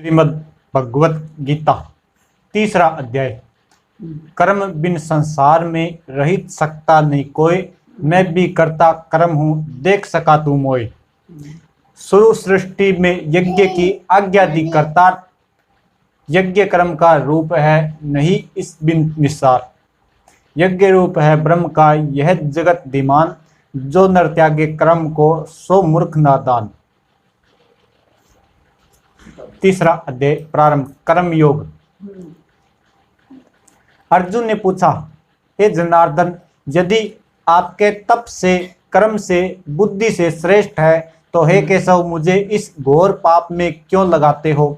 श्रीमद् भगवत गीता तीसरा अध्याय। कर्म बिन संसार में रहित सकता नहीं कोई, मैं भी करता कर्म हूँ देख सका तू मोय। शुरू सृष्टि में यज्ञ की आज्ञा दी करता, यज्ञ कर्म का रूप है नहीं इस बिन निस्सार। यज्ञ रूप है ब्रह्म का यह जगत धीमान, जो नर त्यागे कर्म को सो मूर्ख नादान। तीसरा अध्याय प्रारंभ। कर्म योग। अर्जुन ने पूछा, हे जनार्दन, यदि आपके तप से कर्म से बुद्धि से श्रेष्ठ है तो हे केशव मुझे इस घोर पाप में क्यों लगाते हो।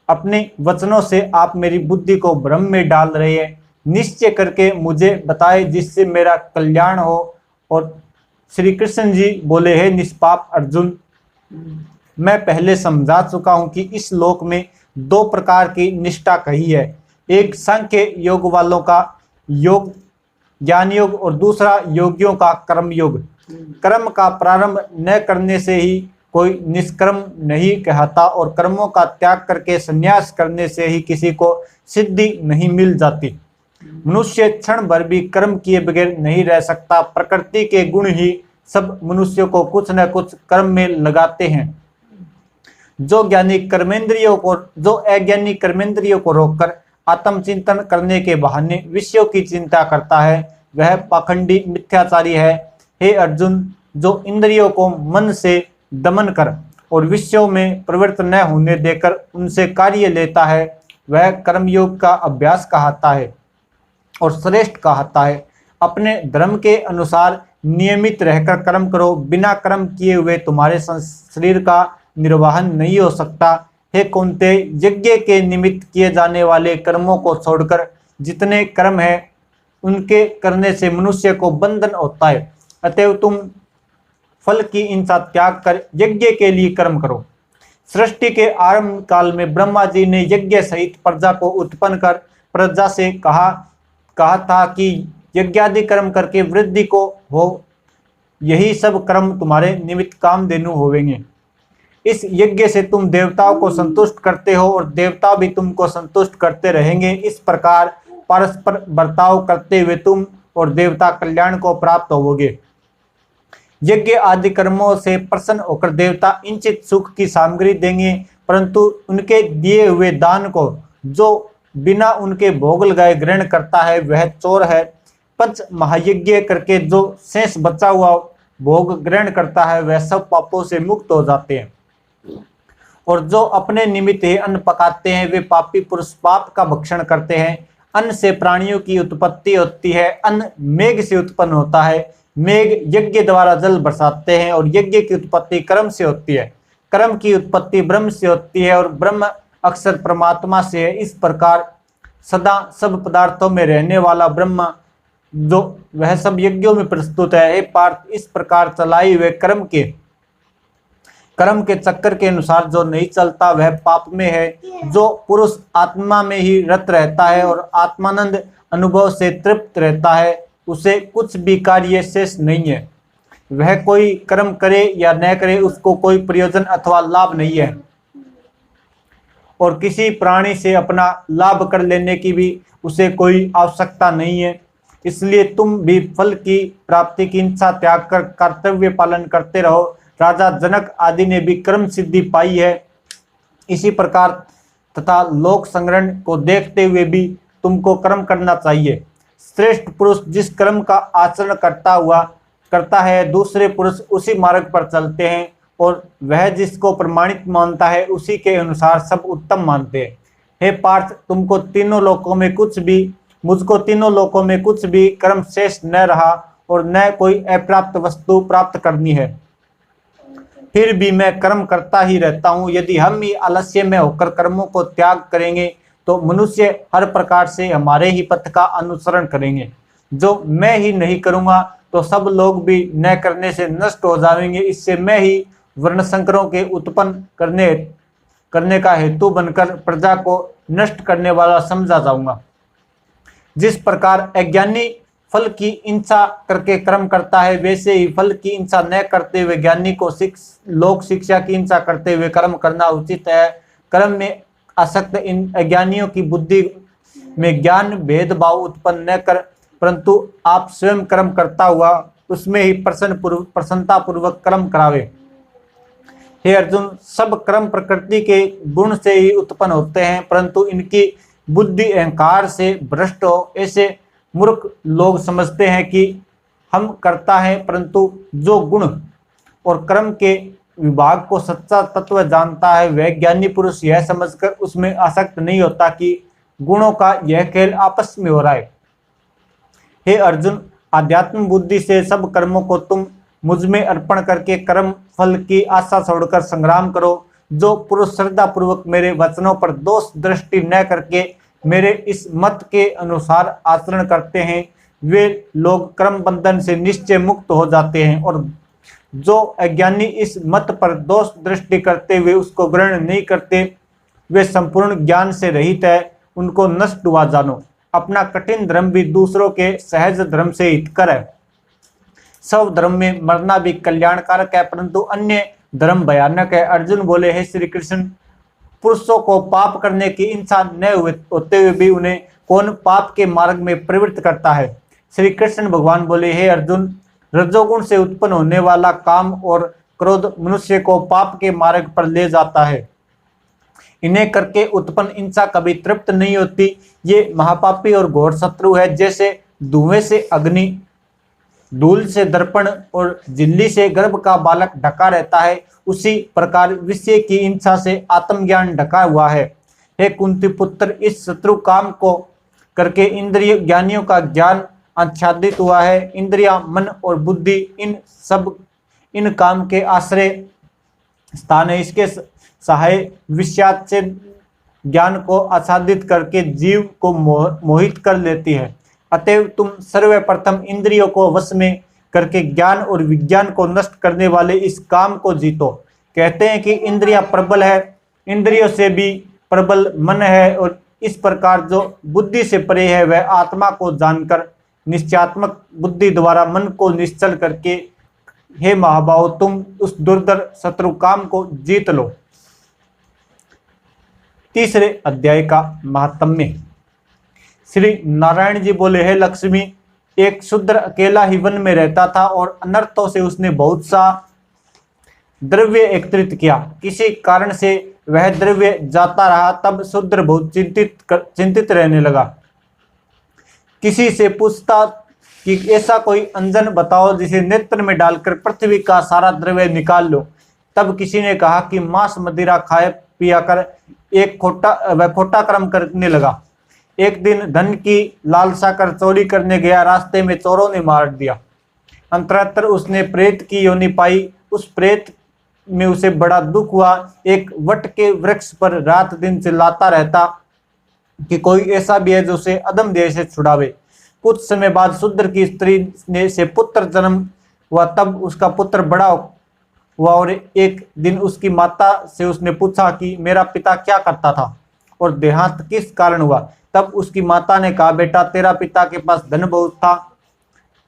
अपने वचनों से आप मेरी बुद्धि को भ्रम में डाल रहे हैं। निश्चय करके मुझे बताए जिससे मेरा कल्याण हो। और श्री कृष्ण जी बोले, हे निष्पाप अर्जुन, मैं पहले समझा चुका हूं कि इस लोक में दो प्रकार की निष्ठा कही है। एक सांख्य योग वालों का योग ज्ञान योग और दूसरा योगियों का कर्म योग। कर्म का प्रारंभ न करने से ही कोई निष्कर्म नहीं कहता और कर्मों का त्याग करके संन्यास करने से ही किसी को सिद्धि नहीं मिल जाती। मनुष्य क्षण भर भी कर्म किए बगैर नहीं रह सकता। प्रकृति के गुण ही सब मनुष्यों को कुछ न कुछ कर्म में लगाते हैं। जो अज्ञानी कर्मेंद्रियों को रोककर आत्मचिंतन करने के बहाने विषयों की चिंता करता है, वह पाखंडी मिथ्याचारी है। हे अर्जुन, जो इंद्रियों को मन से दमन कर और विषयों में प्रवृत्त न होने देकर उनसे कार्य लेता है, वह कर्मयोग का अभ्यास कहता है और श्रेष्ठ कहता है। अपने धर्म के अनुसार नियमित रहकर कर्म करो। बिना कर्म किए हुए तुम्हारे शरीर का निर्वाहन नहीं हो सकता। हे कुंते, यज्ञ के निमित्त किए जाने वाले कर्मों को छोड़कर जितने कर्म है उनके करने से मनुष्य को बंधन होता है। अतएव तुम फल की इच्छा त्याग कर यज्ञ के लिए कर्म करो। सृष्टि के आरंभ काल में ब्रह्मा जी ने यज्ञ सहित प्रजा को उत्पन्न कर प्रजा से कहा था कि यज्ञादि कर्म करके वृद्धि को हो, यही सब कर्म तुम्हारे निमित्त कामधेनु होवेंगे। इस यज्ञ से तुम देवताओं को संतुष्ट करते हो और देवता भी तुमको संतुष्ट करते रहेंगे। इस प्रकार परस्पर बर्ताव करते हुए तुम और देवता कल्याण को प्राप्त होवोगे। यज्ञ आदि कर्मों से प्रसन्न होकर देवता इंचित सुख की सामग्री देंगे, परंतु उनके दिए हुए दान को जो बिना उनके भोग लगाए ग्रहण करता है वह चोर है। पंच महायज्ञ करके जो शेष बचा हुआ भोग ग्रहण करता है वह सब पापों से मुक्त हो जाते हैं। और जो अपने निमित्त ही अन्न पकाते हैं वे पापी पुरुष पाप का भक्षण करते हैं। अन्न से प्राणियों की उत्पत्ति होती है। अन्न मेघ से उत्पन्न होता है। मेघ यज्ञ द्वारा जल बरसाते हैं और यज्ञ की उत्पत्ति कर्म से होती है। कर्म की उत्पत्ति ब्रह्म से होती है और ब्रह्म अक्षर परमात्मा से है। इस प्रकार सदा सब पदार्थों में रहने वाला ब्रह्म जो वह सब यज्ञों में प्रस्तुत है। हे पार्थ, इस प्रकार चलाए हुए कर्म के चक्कर के अनुसार जो नहीं चलता वह पाप में है। जो पुरुष आत्मा में ही रत रहता है और आत्मानंद अनुभव से तृप्त रहता है उसे कुछ भी कार्य शेष नहीं है। वह कोई कर्म करे या न करे उसको कोई प्रयोजन अथवा लाभ नहीं है और किसी प्राणी से अपना लाभ कर लेने की भी उसे कोई आवश्यकता नहीं है। इसलिए तुम भी फल की प्राप्ति की इच्छा त्याग कर कर्तव्य पालन करते रहो। राजा जनक आदि ने भी कर्म सिद्धि पाई है। इसी प्रकार तथा लोक संग्रहण को देखते हुए भी तुमको कर्म करना चाहिए। श्रेष्ठ पुरुष जिस कर्म का आचरण करता है दूसरे पुरुष उसी मार्ग पर चलते हैं और वह जिसको प्रमाणित मानता है उसी के अनुसार सब उत्तम मानते हैं। हे पार्थ, मुझको तीनों लोकों में कुछ भी कर्म शेष न रहा और न कोई अप्राप्त वस्तु प्राप्त करनी है। फिर भी मैं कर्म करता ही रहता हूँ। यदि हम ही आलस्य में होकर कर्मों को त्याग करेंगे तो मनुष्य हर प्रकार से हमारे ही पथ का अनुसरण करेंगे। जो मैं ही नहीं करूँगा तो सब लोग भी न करने से नष्ट हो जाएंगे। इससे मैं ही वर्णशंकरों के उत्पन्न करने का हेतु बनकर प्रजा को नष्ट करने वाला समझा जाऊंगा। जिस प्रकार अज्ञानी फल की इच्छा करके कर्म करता है वैसे ही फल की इच्छा न करते हुए ज्ञानी को लोक शिक्षा की इच्छा करते हुए कर्म करना उचित है। कर्म में आसक्त इन अज्ञानियों की बुद्धि में ज्ञान भेदभाव उत्पन्न न कर, परंतु आप स्वयं कर्म करता हुआ उसमें ही प्रसन्नता पूर्वक कर्म करावे। हे अर्जुन, सब कर्म प्रकृति के गुण से ही उत्पन्न होते हैं, परंतु इनकी बुद्धि अहंकार से भ्रष्ट हो ऐसे मूर्ख लोग समझते हैं कि हम करता है, परंतु जो गुण और कर्म के विभाग को सच्चा तत्व जानता है वह ज्ञानी पुरुष यह समझकर उसमें आसक्त नहीं होता कि गुणों का यह खेल आपस में हो रहा है। हे अर्जुन, आध्यात्म बुद्धि से सब कर्मों को तुम मुझ में अर्पण करके कर्म फल की आशा छोड़कर संग्राम करो। जो पुरुष श्रद्धा पूर्वक मेरे वचनों पर दोष दृष्टि न करके मेरे इस मत के अनुसार आचरण करते हैं वे लोग कर्म बंधन से निश्चय मुक्त हो जाते हैं, और जो अज्ञानी इस मत पर दोष दृष्टि करते हुए उसको ग्रहण नहीं करते वे संपूर्ण ज्ञान से रहित है, उनको नष्ट हुआ जानो। अपना कठिन धर्म भी दूसरों के सहज धर्म से हितकर है। सब धर्म में मरना भी कल्याणकारक है, परंतु अन्य धर्म भयानक है। अर्जुन बोले, हे श्री कृष्ण, पुरुषों को पाप करने की इच्छा न होते हुए भी उन्हें कौन पाप के मार्ग में प्रवृत्त करता है। श्री कृष्ण भगवान बोले, हे अर्जुन, रजोगुण से उत्पन्न होने वाला काम और क्रोध मनुष्य को पाप के मार्ग पर ले जाता है। इन्हें करके उत्पन्न इच्छा कभी तृप्त नहीं होती। ये महापापी और घोर शत्रु है। जैसे धुएं से अग्नि, धूल से दर्पण और झिल्ली से गर्भ का बालक ढका रहता है, उसी प्रकार विषय की इच्छा से आत्मज्ञान ढका हुआ है। हे कुंती पुत्र, इस शत्रु काम को करके इंद्रिय ज्ञानियों का ज्ञान आच्छादित हुआ है। इंद्रिया, मन और बुद्धि इन काम के आश्रय स्थान है। इसके सहाय विषयात से ज्ञान को आच्छादित करके जीव को मोहित कर लेती है। अतएव तुम सर्वप्रथम इंद्रियों को वश में करके ज्ञान और विज्ञान को नष्ट करने वाले इस काम को जीतो। कहते हैं कि इंद्रियां प्रबल है, इंद्रियों से भी प्रबल मन है, और इस प्रकार जो बुद्धि से परे है वह आत्मा को जानकर निश्चयात्मक बुद्धि द्वारा मन को निश्चल करके, हे महाभाव, तुम उस दुर्धर शत्रु काम को जीत लो। तीसरे अध्याय का महात्म्य। श्री नारायण जी बोले, हे लक्ष्मी, एक शूद्र अकेला ही वन में रहता था और अनर्थों से उसने बहुत सा द्रव्य एकत्रित किया। किसी कारण से वह द्रव्य जाता रहा। तब शूद्र बहुत चिंतित रहने लगा। किसी से पूछता कि ऐसा कोई अंजन बताओ जिसे नेत्र में डालकर पृथ्वी का सारा द्रव्य निकाल लो। तब किसी ने कहा कि मांस मदिरा खाए पिया कर वह खोटा कर्म करने लगा। एक दिन धन की लालसा कर चोरी करने गया, रास्ते में चोरों ने मार दिया। अंतरतर उसने प्रेत की योनि पाई। उस प्रेत में उसे बड़ा दुख हुआ। एक वट के वृक्ष पर रात दिन चिल्लाता रहता कि कोई ऐसा भी है जो उसे अधम देह से छुड़ावे। कुछ समय बाद शूद्र की स्त्री से पुत्र जन्म हुआ। तब उसका पुत्र बड़ा हुआ और एक दिन उसकी माता से उसने पूछा कि मेरा पिता क्या करता था और देहांत किस कारण हुआ। तब उसकी माता ने कहा, बेटा, तेरा पिता के पास धन बहुत था,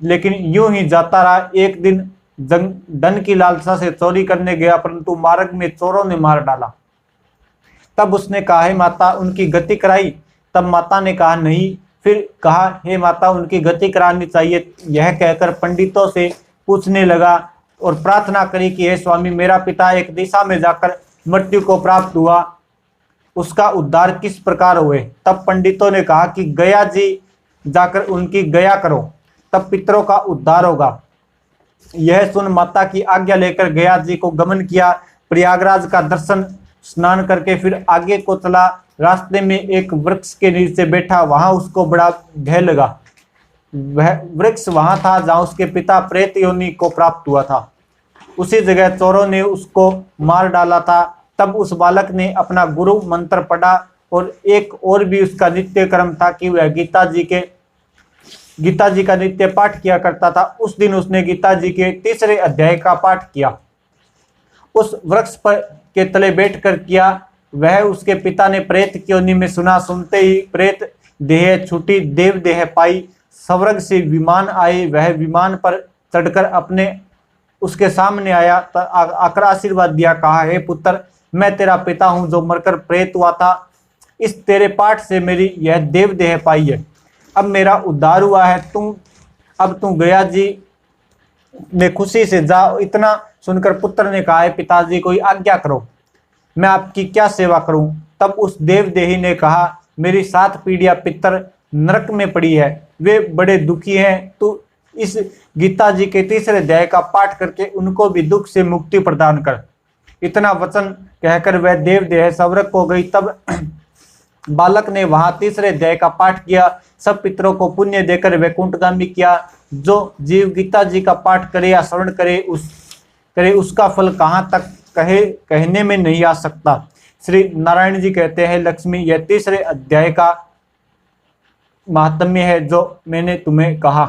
लेकिन यूं ही जाता रहा। एक दिन धन की लालसा से चोरी करने गया, परंतु मार्ग में चोरों ने मार डाला। तब उसने कहा, हे माता, उनकी गति कराई। तब माता ने कहा, नहीं। फिर कहा, हे माता, उनकी गति करानी चाहिए। यह कहकर पंडितों से पूछने लगा और प्रार्थना करी कि हे स्वामी, मेरा पिता एक दिशा में जाकर मृत्यु को प्राप्त हुआ, उसका उद्धार किस प्रकार हुए। तब पंडितों ने कहा कि गया जी जाकर उनकी गया करो, तब पितरों का उद्धार होगा। यह सुन माता की आज्ञा लेकर गया जी को गमन किया। प्रयागराज का दर्शन स्नान करके फिर आगे को चला। रास्ते में एक वृक्ष के नीचे बैठा। वहां उसको बड़ा भय लगा। वह वृक्ष वहां था जहां उसके पिता प्रेत योनि को प्राप्त हुआ था। उसी जगह चोरों ने उसको मार डाला था। तब उस बालक ने अपना गुरु मंत्र पढ़ा और एक और भी उसका नित्य कर्म था कि वह गीता जी का नित्य पाठ किया करता था। उस दिन उसने गीता जी के 3रे अध्याय का पाठ किया। उस वृक्ष पर के तले बैठकर किया। वह उसके पिता ने प्रेत की योनि में सुना। सुनते ही प्रेत देह छूटी, देव देह पाई। स्वर्ग से विमान आए। वह विमान पर चढ़कर अपने उसके सामने आया, आकर आशीर्वाद दिया। कहा, हे पुत्र, मैं तेरा पिता हूं जो मरकर प्रेत हुआ था। इस तेरे पाठ से मेरी यह देव देह पाई है। अब मेरा उद्धार हुआ है। अब तू गया जी में खुशी से जा। इतना सुनकर पुत्र ने कहा, है पिताजी कोई आज्ञा करो, मैं आपकी क्या सेवा करूं। तब उस देवदेही ने कहा, मेरी 7 पीढ़ियां पितर नरक में पड़ी है, वे बड़े दुखी हैं। तू इस गीता जी के 3रे अध्याय का पाठ करके उनको भी दुख से मुक्ति प्रदान कर। इतना वचन कहकर वह देवदेह स्वर्ग को गई। तब बालक ने वहां 3रे अध्याय का पाठ किया। सब पितरों को पुण्य देकर वैकुंठगामी किया। जो जीव गीता जी का पाठ करे या श्रवण करे उसका फल कहाँ तक कहने में नहीं आ सकता। श्री नारायण जी कहते हैं, लक्ष्मी, यह 3रे अध्याय का महात्म्य है जो मैंने तुम्हें कहा।